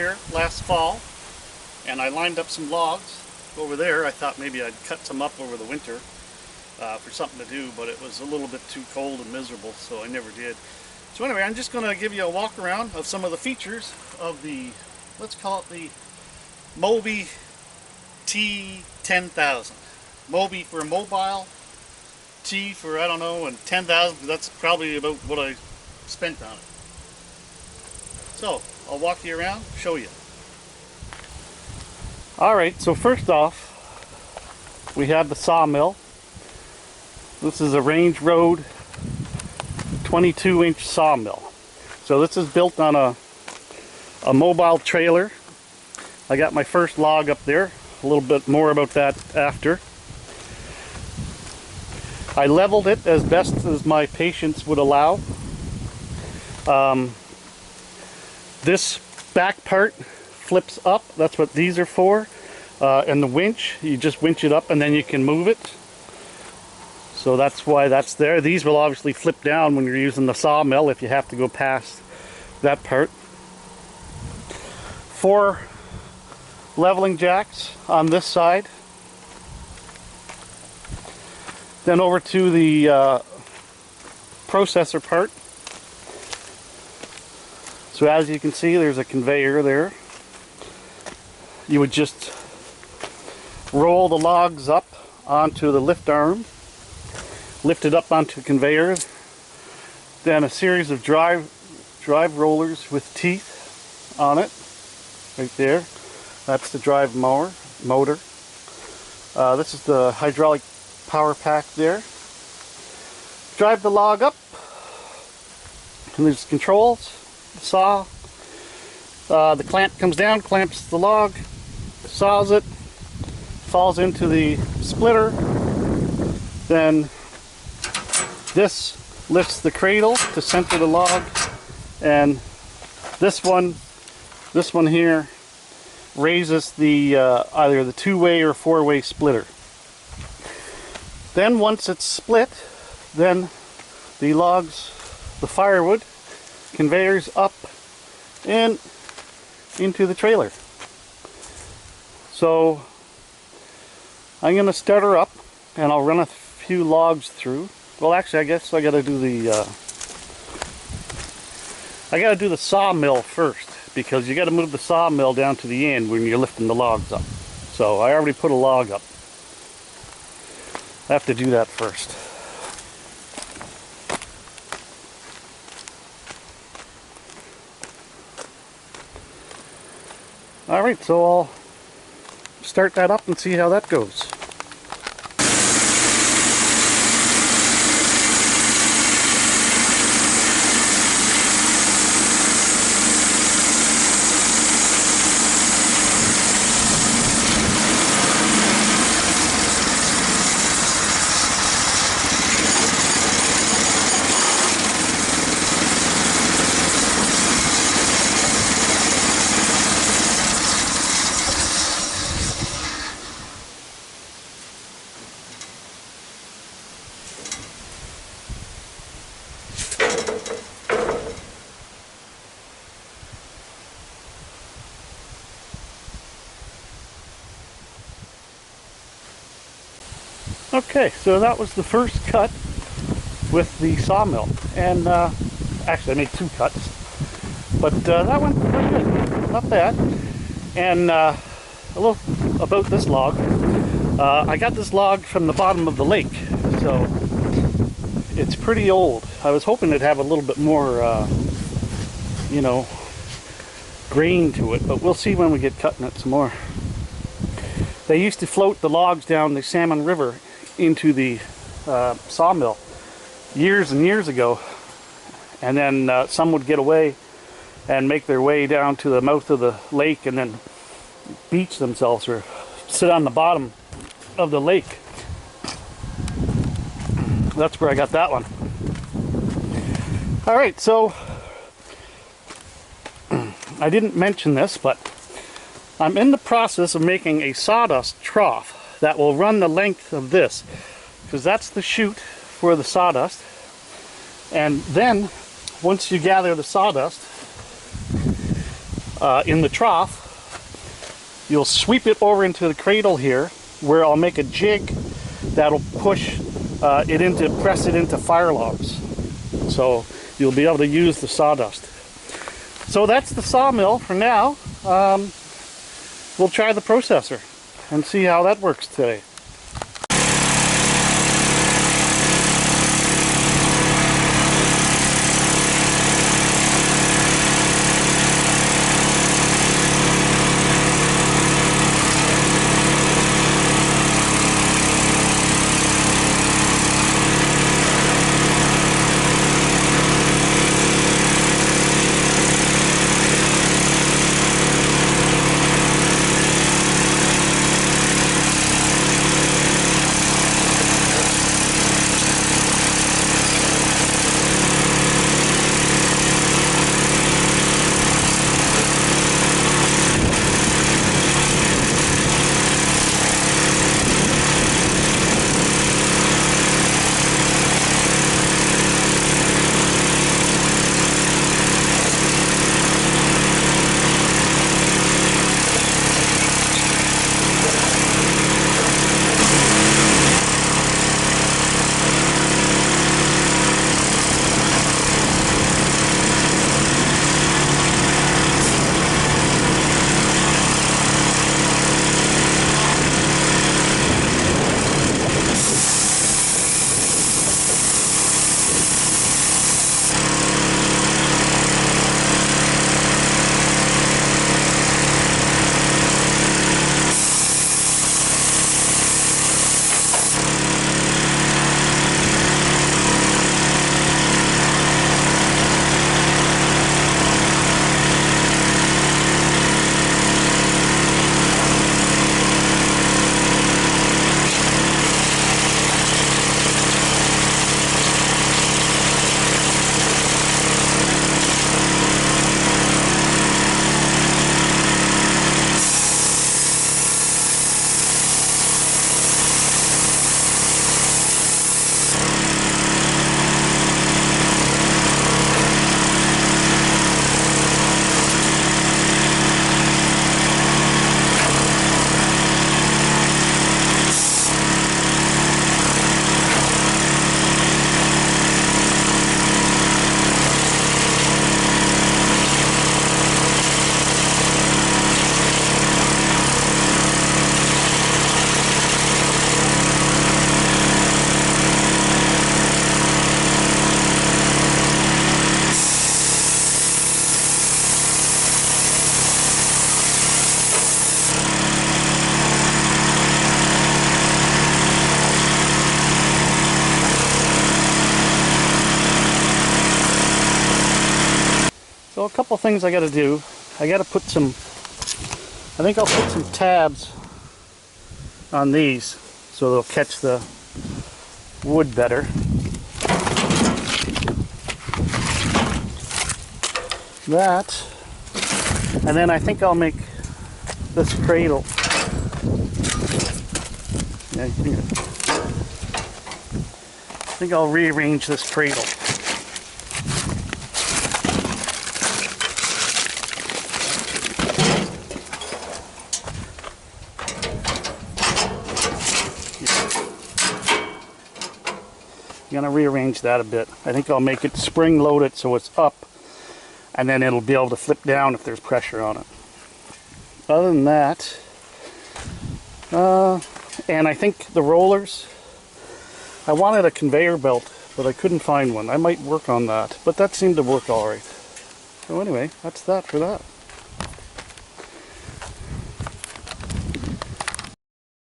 Here last fall, and I lined up some logs over there. I thought maybe I'd cut some up over the winter for something to do, but it was a little bit too cold and miserable, so I never did. So anyway, I'm just going to give you a walk around of some of the features of the, let's call it the Moby T10,000. Moby for mobile, T for I don't know, and 10,000, that's probably about what I spent on it. So I'll walk you around, show you. Alright, so first off, we have the sawmill. This is a Range Road 22-inch sawmill. So this is built on a mobile trailer. I got my first log up there. A little bit more about that after. I leveled it as best as my patience would allow. This back part flips up. That's what these are for. And the winch, you just winch it up and then you can move it. So that's why that's there. These will obviously flip down when you're using the sawmill if you have to go past that part. 4 leveling jacks on this side. Then over to the processor part. So as you can see, there's a conveyor there. You would just roll the logs up onto the lift arm, lift it up onto the conveyor, then a series of drive rollers with teeth on it, right there. That's the drive motor. This is the hydraulic power pack there. Drive the log up, and there's controls, the saw. The clamp comes down, clamps the log, saws it, falls into the splitter. Then this lifts the cradle to center the log, and this one here raises the either the 2-way or 4-way splitter. Then once it's split, then the logs, the firewood, conveyors up and into the trailer. So I'm going to start her up and I'll run a few logs through. Well, actually, I guess I got to do the sawmill first, because you got to move the sawmill down to the end when you're lifting the logs up. So I already put a log up. I have to do that first. Alright, so I'll start that up and see how that goes. Okay, so that was the first cut with the sawmill, and actually I made 2 cuts, but that went pretty good, not bad. And a little about this log. I got this log from the bottom of the lake, so it's pretty old. I was hoping it'd have a little bit more, you know, grain to it, but we'll see when we get cutting it some more. They used to float the logs down the Salmon River into the sawmill years and years ago, and then some would get away and make their way down to the mouth of the lake and then beach themselves or sit on the bottom of the lake. That's where I got that one. Alright, so I didn't mention this, but I'm in the process of making a sawdust trough that will run the length of this, because that's the chute for the sawdust. And then once you gather the sawdust, in the trough, you'll sweep it over into the cradle here, where I'll make a jig that'll push press it into fire logs. So you'll be able to use the sawdust. So that's the sawmill for now. We'll try the processor and see how that works today. So a couple things I got to do. I got to put some, I think I'll put some tabs on these so they'll catch the wood better. That, and then I think I'll make this cradle. Yeah, I think I'll rearrange this cradle. I'm going to rearrange that a bit. I think I'll make it spring loaded so it's up, and then it'll be able to flip down if there's pressure on it. Other than that, and I think the rollers, I wanted a conveyor belt, but I couldn't find one. I might work on that, but that seemed to work all right. So anyway, that's that for that.